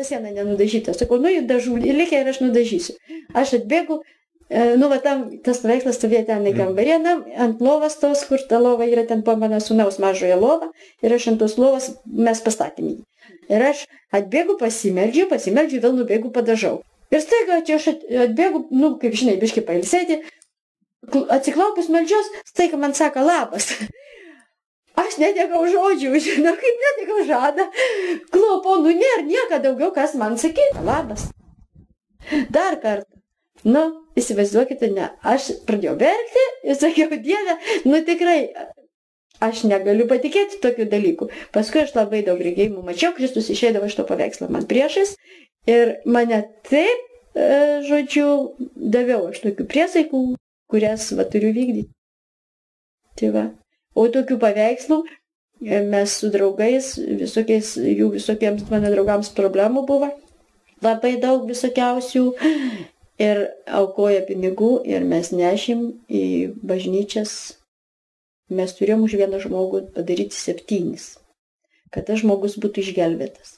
Siena nenudažyta. Sakau, nu, dažų likę ir aš nudažysiu. Aš atbėgu, tam tas paveikslas stovėjo ten į kambarį, ant lovas tos, kur ta lova yra ten po mano sūnaus mažoje lova, ir aš ant tos lovos mes pastatėme jį. Ir aš atbėgu, pasimeldžiu, vėl nubėgu, padažau. Ir staiga, čia aš atbėgu, kaip žinai, biškai pailsėti, atsiklaupus meldžios, staiga man sako labas. Aš netekau žodžių, žinau, kaip netekau žadą. Klaupau, nėra nieko daugiau, kas man sakyti. Labas. Dar kartą. Įsivaizduokite, ne. Aš pradėjau verkti ir sakiau, Dieve, tikrai, aš negaliu patikėti tokių dalykų. Paskui aš labai daug regėjimų mačiau, Kristus išeidavo iš to paveikslą man priešais ir mane taip, daviau aš tokių priesaikų, kurias turiu vykdyti. Tai va. O tokių paveikslų mes su draugais, visokiems mano draugams problemų buvo, labai daug visokiausių ir aukoja pinigų ir mes nešim į bažnyčias. Mes turėjom už vieną žmogų padaryti 7, kad tas žmogus būtų išgelbėtas.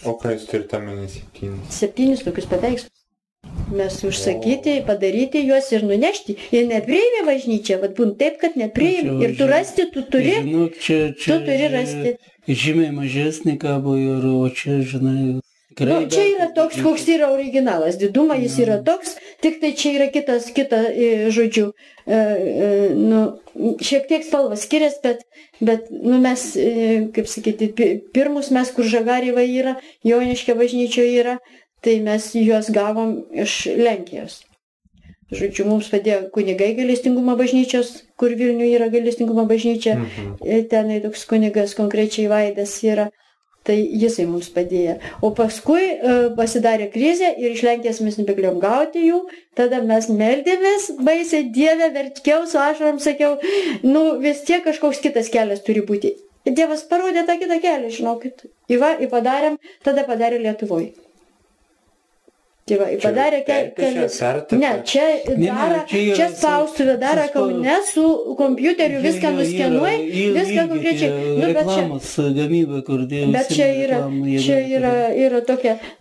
O ką jūs turite omeny 7? 7 tokius paveikslus. Mes užsakyti, padaryti juos ir nunešti. Ir nepriėmė bažnyčia, būn taip, kad nepriėmė. Ir tu rasti, tu turi rasti. Žymiai mažesnį kabo ir, o čia, žinai... Čia yra toks, koks yra originalas. Didumą jis yra toks, tik tai čia yra kita, žodžiu, šiek tiek spalvas skiriasi, bet mes, kaip sakyti, pirmus mes, kur Žagarėva yra, Joniškio bažnyčioje yra, tai mes juos gavom iš Lenkijos. Žodžiu, mums padėjo kunigai gailestingumo bažnyčios, kur Vilniuje yra gailestingumo bažnyčia, tenai toks kunigas konkrečiai Vaidas yra, tai jisai mums padėjo. O paskui pasidarė krizė ir iš Lenkijos mes nebegalėjom gauti jų, tada mes meldėmės, baisiai Dieve, verkiau, su ašarom sakiau, vis tiek kažkoks kitas kelias turi būti. Dievas parodė tą kitą kelią, žinokit. Padarėm, tada padarė Lietuvoje. Tai va, padarė kelias. Ne, čia spaustuvė daro Kaune su kompiuteriu, viską nuskenuoja, viską konkrečiai. Reklamos gamyba, kur dėvisi. Bet čia yra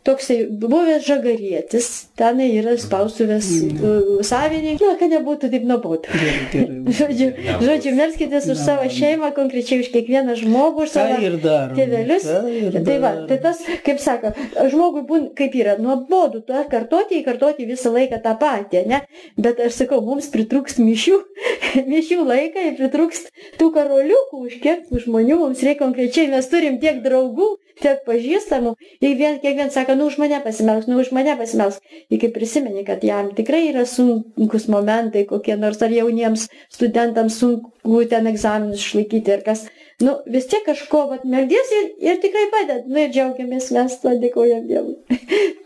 toksai buvęs žagarietis, ten yra spaustuvės savininkai, kad nebūtų taip nuobodu. Žodžiu, melskitės už savo šeimą, konkrečiai už kiekvieną žmogų, už savo tėvelius. Tai va, tai tas, kaip sako, žmogui būna, kaip yra, nuobodu. Kartoti visą laiką tą patį, ne? Bet aš sakau, mums pritrūks mišių laiką ir pritrūks tų karoliukų, už kiek tų žmonių mums reikia konkrečiai. Mes turim tiek draugų, tiek pažįstamų, ir kiekvien sako, už mane pasimelsk. Ir kai prisimeni, kad jam tikrai yra sunkus momentai, kokie nors ar jauniems studentams sunku ten egzaminus išlaikyti ir kas. Vis tiek kažko meldies ir tikrai padeda. Ir džiaugiamės, mes tą dėkojam Dievui.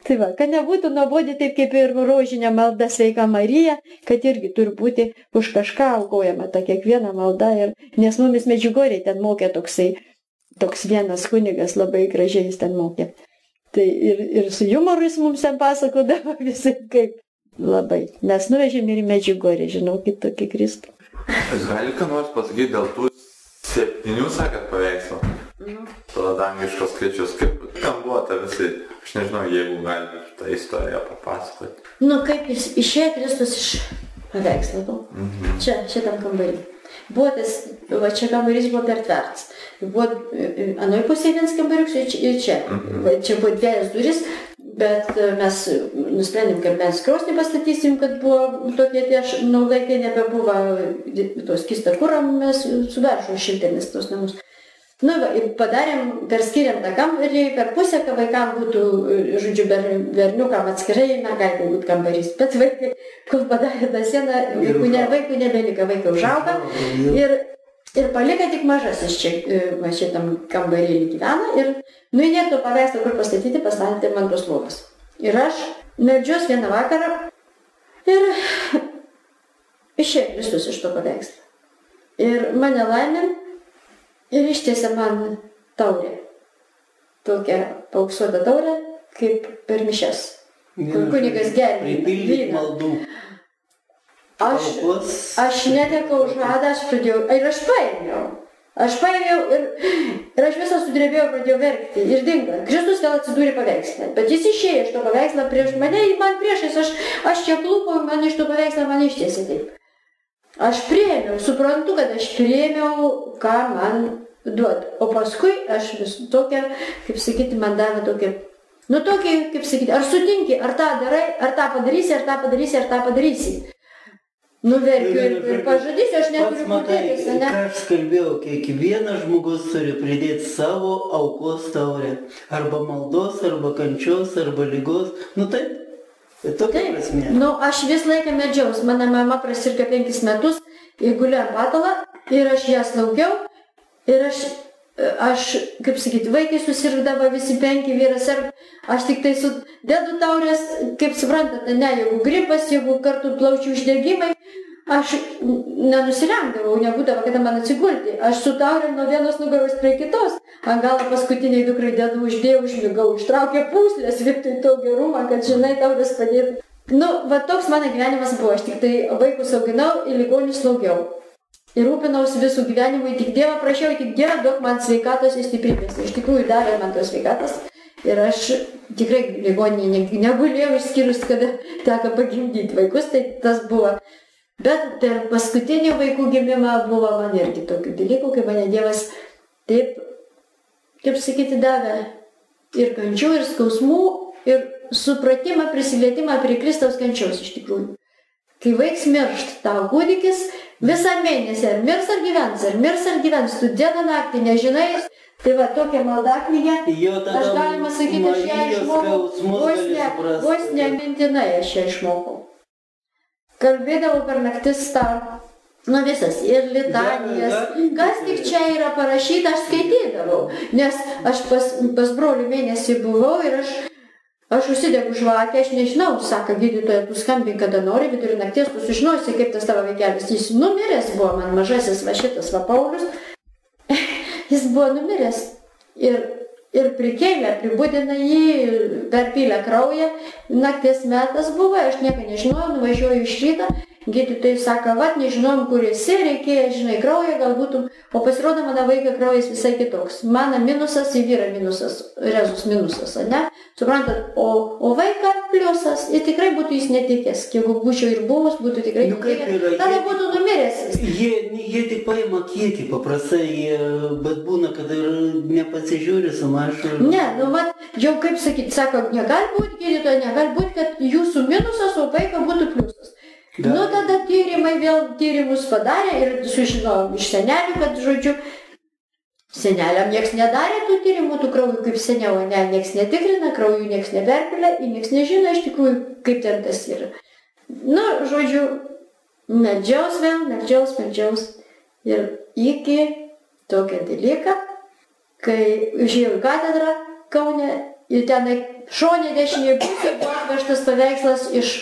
Tai va, kad nebūtų nuobodi taip kaip ir rožinė malda Sveika Marija, kad irgi turi būti už kažką aukojama ta kiekviena malda. Nes mumis Medžiugorėj ten mokė toks vienas kunigas, labai gražiai jis ten mokė. Tai ir su humoru jis mums ten pasakodavo visai kaip labai. Mes nuvežėm ir į Medžiugorę, žinokit, tokį Kristų. Jūs galite ką nors pasakyti dėl tų 7, sakėt, paveikslą? To dangiškos skaičius. Kaip ten buvo ta visai, aš nežinau, jeigu galite tą istoriją papasakoti. Kaip jis išėjo Kristus iš paveikslo. Čia, šitam kambarį. Buvo tas, čia kambarys buvo pertvertas. Buvo anoj pusėje vienas kambariuks ir čia. Čia buvo 2 duris, Bet mes nusprendėm, kad mes krosnį pastatysim, kad buvo tokie tie laikai nebebuvo, tos skystą kurą mes suveržom šiltėmis tos namus. Nu, ir padarėm, perskiriam tą kambarį, per pusę, kad vaikam būtų, žodžiu, berniukam atskirai, mergaitė būtų kambarys. Bet vaikai, kol padarė tą sieną, vaikų nebelika, vaikai užauga. Ir palika tik mažasis čia, šitam kambarėlį gyvena. Ir nuinėto paveikslą, kur pastatyti, pastatė man tos lovas. Ir aš meldžiuos vieną vakarą ir išėjo Kristus iš to paveikslą. Ir mane laimė. Ir ištiesė man taurę. Tokią paauksuotą taurę, kaip per mišias. Kur kunigas geria vyną. Aš netekau žadą, aš pradėjau. Ir aš paėmiau. Ir aš visą sudrebėjau, pradėjau verkti. Ir dingo. Kristus vėl atsidūrė paveikslę. Bet jis išėjo iš to paveikslą prieš mane, man priešais. Aš čia klūpau, man iš to paveikslą man ištiesė taip. Aš priėmiau, suprantu, kad aš priėmiau, ką man duot. O paskui aš vis tokia, kaip sakyti, man davė tokia, nu tokia, kaip sakyti, ar sutinki, ar tą darai, ar tą padarysi, ar tą padarysi, ar tą padarysi. Nuverkiu ir pažadysiu, aš neturiu būtėtis, ne? Ką aš kalbėjau, kiekvienas žmogus turi pridėti savo aukos taurę. Arba maldos, arba kančios, arba lygos. Nu taip. Tokia prasmė. Nu, aš vis laiką medžiaus. Mano mama prasirgo 5 metus, įgulė ant patalą ir aš ją slaugiau. Ir aš, kaip sakyti, vaikai susirgdavo visi 5, vyras ir aš tik tai dedu taurės, kaip suprantate, ne, jeigu gripas, jeigu kartu plaučių uždegimai, aš nenusirengdavau, nebūdavo, kada man atsigulti. Aš su taurėm nuo vienos nugaros prie kitos. Ant galą paskutiniai dukrai dedu, uždėjau, užmigau, ištraukė pūslės vietoj to gerumo, kad, žinai, taurės padėtų. Nu, va toks mano gyvenimas buvo. Aš tik tai vaikus auginau ir ligonius slaugiau. Ir rūpinausi visų gyvenimui, tik Dievą prašiau, tik Dievą duok man sveikatos ir stiprybės. Iš tikrųjų davė man tos sveikatos. Ir aš tikrai ligoninėje negulėjau išskyrus, kada teko pagimdyti vaikus, tai tas buvo. Bet per paskutinį vaikų gimimą buvo man irgi tokių dalykų, kai mane Dievas taip, kaip sakyti, davė ir kančių, ir skausmų, ir supratimą, prisilietimą prie Kristaus kančiaus iš tikrųjų. Kai vaiks miršt, tavo kūdikis visą mėnesį, ar mirs ar gyvens, tu dieną naktį nežinai, tai va tokia maldaknygė, aš galima sakyti, aš ją išmokau, vos nemintinai aš ją išmokau. Kalbėdavau per naktis tą, nu visas, ir litanijas, kas tik čia yra parašyta, aš skaitydavau, nes aš pas brolių mėnesį buvau ir aš užsidegu žvakę, aš nežinau, sako gydytoja, tu skambink kada nori, vidurį nakties, tu sužinosi, kaip tas tavo vaikelis. Jis numiręs buvo, man mažasis va šitas va Paulius, jis buvo numiręs ir prikėlė, pribudina jį, perpylė kraują, nakties metas buvo, aš nieko nežinojau, nuvažiuoju iš ryto, gydytojai sako, vat, nežinom, kur esi, reikėjo, žinai, kraują, galbūt, o pasirodo, mano vaiką kraujas visai kitoks. Mano minusas, į vyrą minusas, rezus minusas, ne? Suprantat, o vaiką pliusas, ir tikrai būtų jis netikęs. Jeigu būčiau ir buvus, būtų tikrai netikęs. Tada būtų numiręs. Jie tik paima kiekį, paprastai, bet būna, kad ir nepasižiūri su mašu. Ne, nu, vat, jau kaip sakyti, sako, negali būti gydytoja, negali būti, kad jūsų minusas, o vaiką būtų pliusas. Da. Nu, tada tyrimai vėl tyrimus padarė ir sužinojom iš senelių, kad, žodžiu, seneliam nieks nedarė tų tyrimų, tų kraujų kaip seniau, ne, nieks netikrina, kraujų nieks neperpilė, ir nieks nežino iš tikrųjų, kaip ten tas yra. Nu, žodžiu, meldžiaus vėl, meldžiaus. Ir iki tokio dalyką, kai užėjau į katedrą Kaune, ir ten šone dešinėje pusėje buvo atvežtas paveikslas iš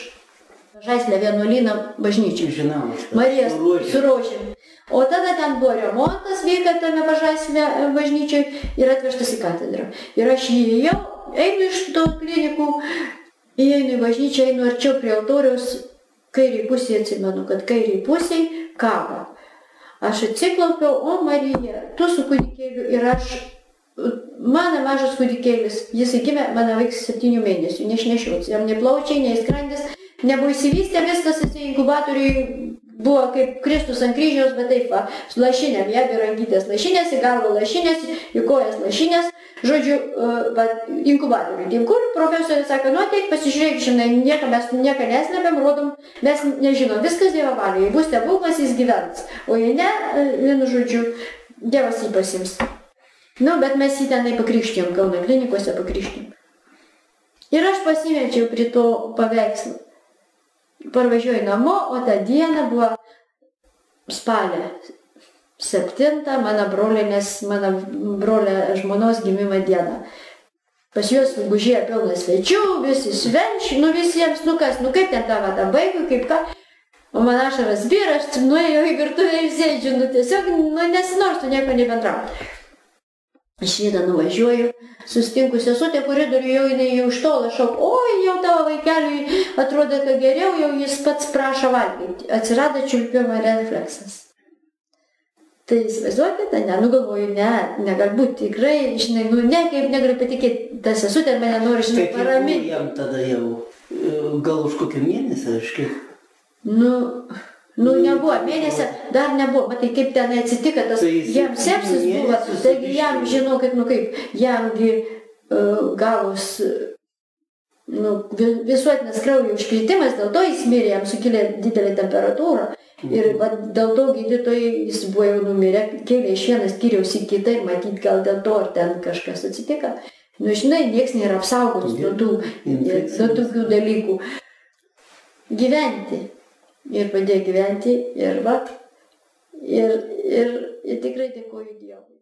Žaislio vienuolyno bažnyčių. Žinau. Marijos su rožėm. O tada ten buvo remontas, vyko tame Žaislio bažnyčiai ir atvežtas į katedrą. Ir aš įėjau, einu iš to klinikų, įeinu į bažnyčią, einu arčiau prie altoriaus, kairiai pusėje atsimenu, kad kairiai pusėje kava. Aš atsiklaupiau, o Marija, tu su kūdikėliu ir aš, mano mažas kūdikėlis, jis gimė, mano vaikas 7 mėnesių, neišnešiots, jam nei plaučiai, nei skrandis. Nebuvo įsivystę viskas, jisai inkubatoriui buvo kaip Kristus ant kryžiaus, bet taip, su lašinėm, jie rankytės lašinės, į galvą lašinės, į kojas lašinės, žodžiu, inkubatorių. Tai kur profesorė sako, nu ateik, pasižiūrėk, žinai, mes nieką neslepiam, rodom, mes nežinom, viskas Dievo valioje, jei bus stebuklas, jis gyvens. O jei ne, vienu žodžiu, Dievas jį pasims. Nu, bet mes jį tenai pakrikštėm, Kauno klinikose pakrikštėm. Ir aš pasimečiau prie to paveikslo. Parvažiuoju namo, o tą dieną buvo spalio 7, mano brolio žmonos gimimo diena. Pas juos gužėjo pilnas svečių, visi švenčia, nu visiems, nu kas, nu kaip ten tavo tą baigų, kaip ką. O man ašaras byra, aš nuėjau į virtuvę ir sėdžiu, nu tiesiog, nu nesinorstu nieko nebendrauti. Aš vieną nuvažiuoju, sustinku sesutę koridorių, jau jinai jau iš tolo šauk, oi, jau tavo vaikeliui atrodo, kad geriau, jau jis pats prašo valgyti. Atsirado čiulpimo refleksas. Tai įsivaizduokite, ne, nu galvoju, negali būti tikrai, žinai, nu nekaip negaliu patikėti, ta sesutė mane nori, žinai, paraminti. Jam tada jau, gal už kokį mėnesį, aš kaip? Nu, nebuvo, mėnesį dar nebuvo, matai, kaip ten atsitiko, tas jam sepsis buvo, taigi jam, žinokit, nu kaip, jamgi gavus, nu, visuotinas kraujo užkritimas, dėl to jis mirė, jam sukėlė didelį temperatūrą ir dėl to gydytojai, jis buvo jau numirę, kėlė iš vienas skyriaus į kitą ir matyt, gal dėl to ar ten kažkas atsitiko. Nu, žinai, nieks nėra apsaugotas nuo tokių dalykų. Gyventi. Ir padėjo gyventi, ir tikrai dėkoju Dievui.